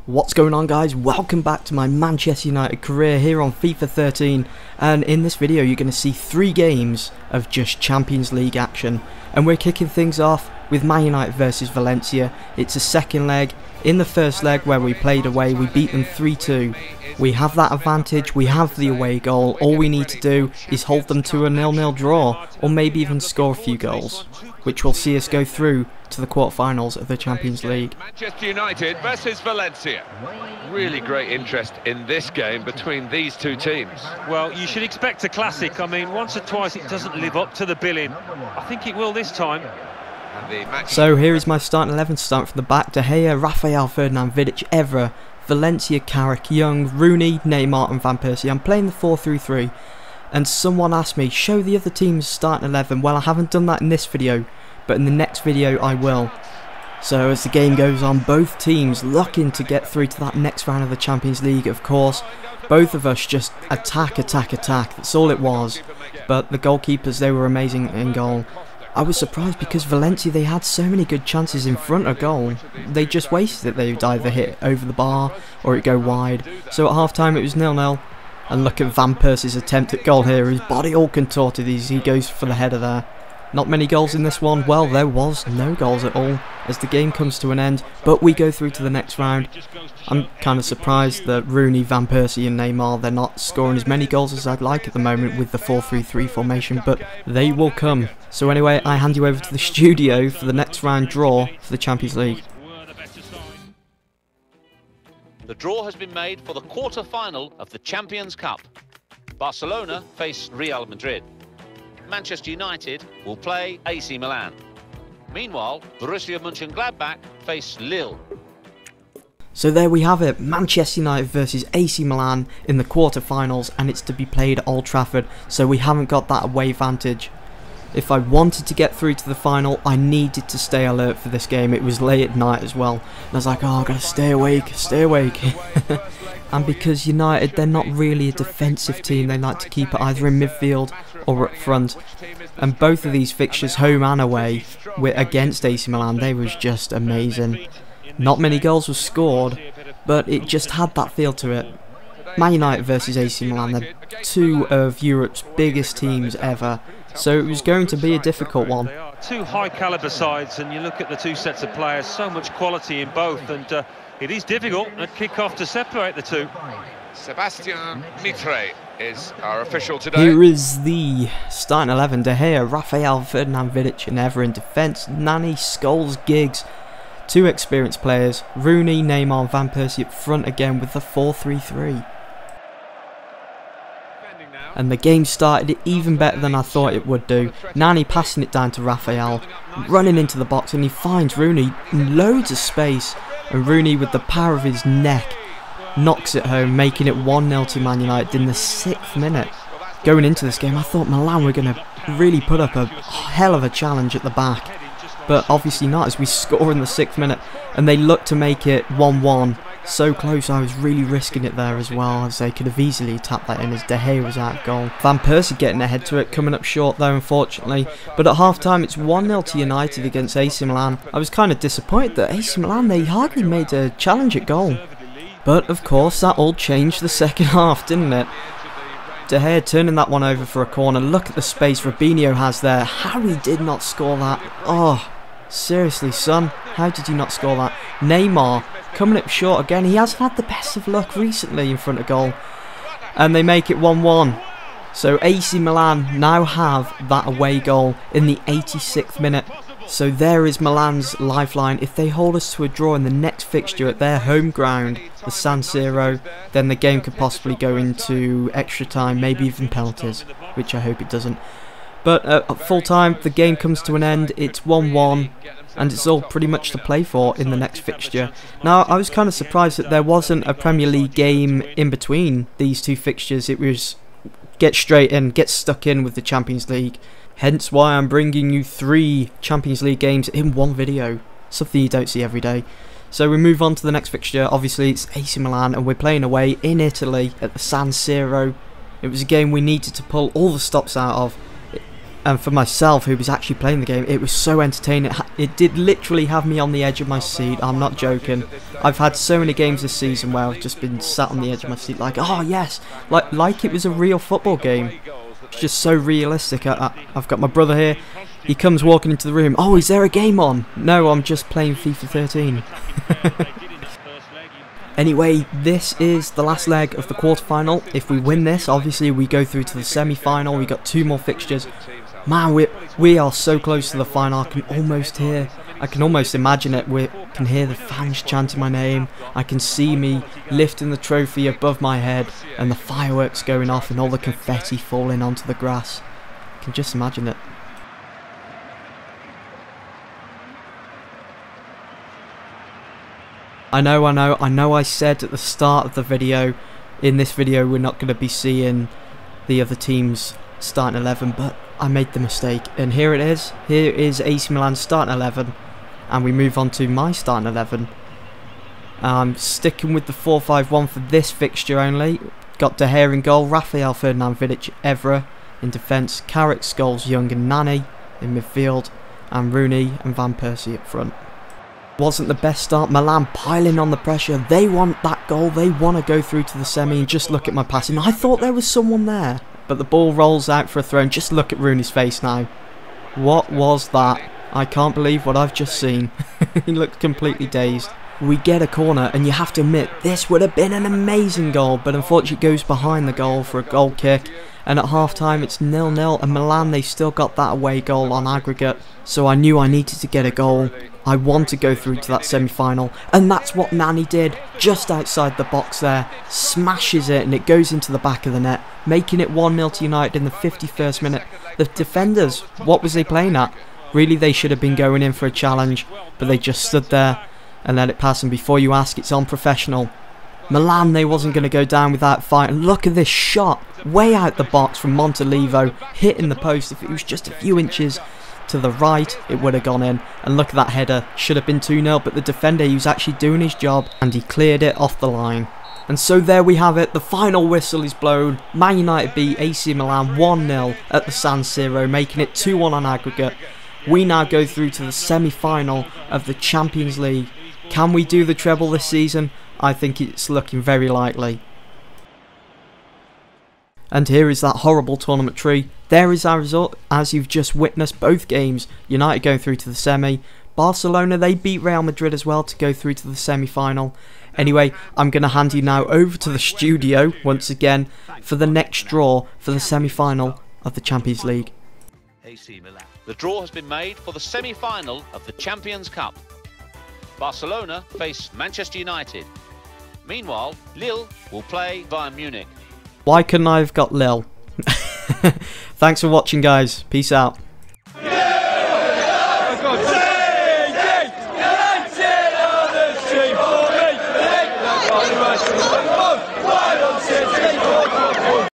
What's going on, guys? Welcome back to my Manchester United career here on FIFA 13, and in this video you're going to see 3 games of just Champions League action, and we're kicking things off with Man United versus Valencia. It's a second leg. In the first leg where we played away, we beat them 3-2. We have that advantage, we have the away goal. All we need to do is hold them to a 0-0 draw, or maybe even score a few goals, which will see us go through to the quarterfinals of the Champions League. Manchester United versus Valencia. Really great interest in this game between these two teams. Well, you should expect a classic. I mean, once or twice it doesn't live up to the billing. I think it will this time. So here is my starting 11, starting from the back. De Gea, Rafael, Ferdinand, Vidic, Evra, Valencia, Carrick, Young, Rooney, Neymar and Van Persie. I'm playing the 4-3-3. And someone asked me, show the other team's starting 11. Well, I haven't done that in this video, but in the next video I will. So as the game goes on, both teams looking to get through to that next round of the Champions League. Of course, both of us just attack. That's all it was. But the goalkeepers, they were amazing in goal. I was surprised because Valencia, they had so many good chances in front of goal. They just wasted it. They would either hit over the bar or it go wide. So at half time it was 0-0. And look at Van Persie's attempt at goal here. His body all contorted as he goes for the header there. Not many goals in this one. Well, there was no goals at all as the game comes to an end. But we go through to the next round. I'm kind of surprised that Rooney, Van Persie and Neymar, they're not scoring as many goals as I'd like at the moment with the 4-3-3 formation. But they will come. So anyway, I hand you over to the studio for the next round draw for the Champions League. The draw has been made for the quarter-final of the Champions Cup. Barcelona face Real Madrid. Manchester United will play AC Milan. Meanwhile, Borussia Mönchengladbach face Lille. So there we have it, Manchester United versus AC Milan in the quarter-finals, and it's to be played at Old Trafford, so we haven't got that away advantage. If I wanted to get through to the final, I needed to stay alert for this game. It was late at night as well, and I was like, oh, I've got to stay awake. And because United, they're not really a defensive team, they like to keep it either in midfield or up front. And both of these fixtures, home and away, against AC Milan, they was just amazing. Not many goals were scored, but it just had that feel to it. Man United versus AC Milan, they're two of Europe's biggest teams ever, so it was going to be a difficult one. They are two high-caliber sides, and you look at the two sets of players, so much quality in both, and it is difficult at kick-off to separate the two. Sebastian Mitre is our official today. Here is the starting 11. De Gea, Rafael, Ferdinand, Vidic and Evra in defence. Nani, Scholes, Giggs. 2 experienced players. Rooney, Neymar and Van Persie up front again with the 4-3-3. And the game started even better than I thought it would do. Nani passing it down to Rafael, running into the box, and he finds Rooney in loads of space. And Rooney, with the power of his neck, knocks it home, making it 1-0 to Man United in the 6th minute. Going into this game, I thought Milan were going to really put up a hell of a challenge at the back. But obviously not, as we score in the 6th minute. And they look to make it 1-1. So close, I was really risking it there as well, as they could have easily tapped that in as De Gea was out of goal. Van Persie getting ahead to it, coming up short though, unfortunately. But at half time it's 1-0 to United against AC Milan. I was kind of disappointed that AC Milan, they hardly made a challenge at goal. But of course that all changed the second half, didn't it? De Gea turning that one over for a corner. Look at the space Robinho has there. How he did not score that. Oh, seriously son, how did you not score that? Neymar coming up short again. He hasn't had the best of luck recently in front of goal. And they make it 1-1. So AC Milan now have that away goal in the 86th minute. So there is Milan's lifeline. If they hold us to a draw in the next fixture at their home ground, the San Siro, then the game could possibly go into extra time, maybe even penalties, which I hope it doesn't. But at full time, the game comes to an end. It's 1-1. And it's all pretty much to play for in the next fixture. Now, I was kind of surprised that there wasn't a Premier League game in between these two fixtures. It was get straight in, get stuck in with the Champions League. Hence why I'm bringing you 3 Champions League games in one video. Something you don't see every day. So we move on to the next fixture. Obviously, it's AC Milan, and we're playing away in Italy at the San Siro. It was a game we needed to pull all the stops out of. And for myself, who was actually playing the game, it was so entertaining. It did literally have me on the edge of my seat. I'm not joking. I've had so many games this season where I've just been sat on the edge of my seat like, oh yes, like it was a real football game. It's just so realistic. I've got my brother here. He comes walking into the room. Oh, is there a game on? No, I'm just playing FIFA 13. Anyway, this is the last leg of the quarterfinal. If we win this, obviously we go through to the semi-final. We got 2 more fixtures. Man, we are so close to the final. I can almost imagine it. We can hear the fans chanting my name. I can see me lifting the trophy above my head and the fireworks going off and all the confetti falling onto the grass. I can just imagine it. I know I said at the start of the video, in this video we're not going to be seeing the other team's starting 11, but I made the mistake, and here it is. Here is AC Milan's starting 11, and we move on to my starting 11. I'm sticking with the 4-5-1 for this fixture only. Got De Gea in goal, Rafael, Ferdinand, Vidic, Evra in defence, Carrick, Scholes, Young and Nani in midfield, and Rooney and Van Persie up front. Wasn't the best start. Milan piling on the pressure. They want that goal. They want to go through to the semi, and just look at my passing. I thought there was someone there, but the ball rolls out for a throw, and just look at Rooney's face now. What was that? I can't believe what I've just seen. He looked completely dazed. We get a corner, and you have to admit, this would have been an amazing goal, but unfortunately it goes behind the goal for a goal kick, and at half-time it's 0-0, and Milan, they still got that away goal on aggregate, so I knew I needed to get a goal. I want to go through to that semi-final, and that's what Nani did, just outside the box there, smashes it and it goes into the back of the net, making it 1-0 to United in the 51st minute. The defenders, what was they playing at? Really, they should have been going in for a challenge, but they just stood there and let it pass, and before you ask, it's unprofessional. Milan, they wasn't going to go down without fight, and look at this shot, way out the box from Montolivo, hitting the post. If it was just a few inches to the right, it would have gone in, and look at that header. Should have been 2-0, but the defender, he was actually doing his job, and he cleared it off the line. And so there we have it, the final whistle is blown. Man United beat AC Milan 1-0 at the San Siro, making it 2-1 on aggregate. We now go through to the semi-final of the Champions League. Can we do the treble this season? I think it's looking very likely. And here is that horrible tournament tree. There is our result, as you've just witnessed both games. United going through to the semi. Barcelona, they beat Real Madrid as well to go through to the semi-final. Anyway, I'm going to hand you now over to the studio once again for the next draw for the semi-final of the Champions League. The draw has been made for the semi-final of the Champions Cup. Barcelona face Manchester United. Meanwhile, Lille will play Bayern Munich. Why couldn't I have got Lille? Thanks for watching, guys. Peace out.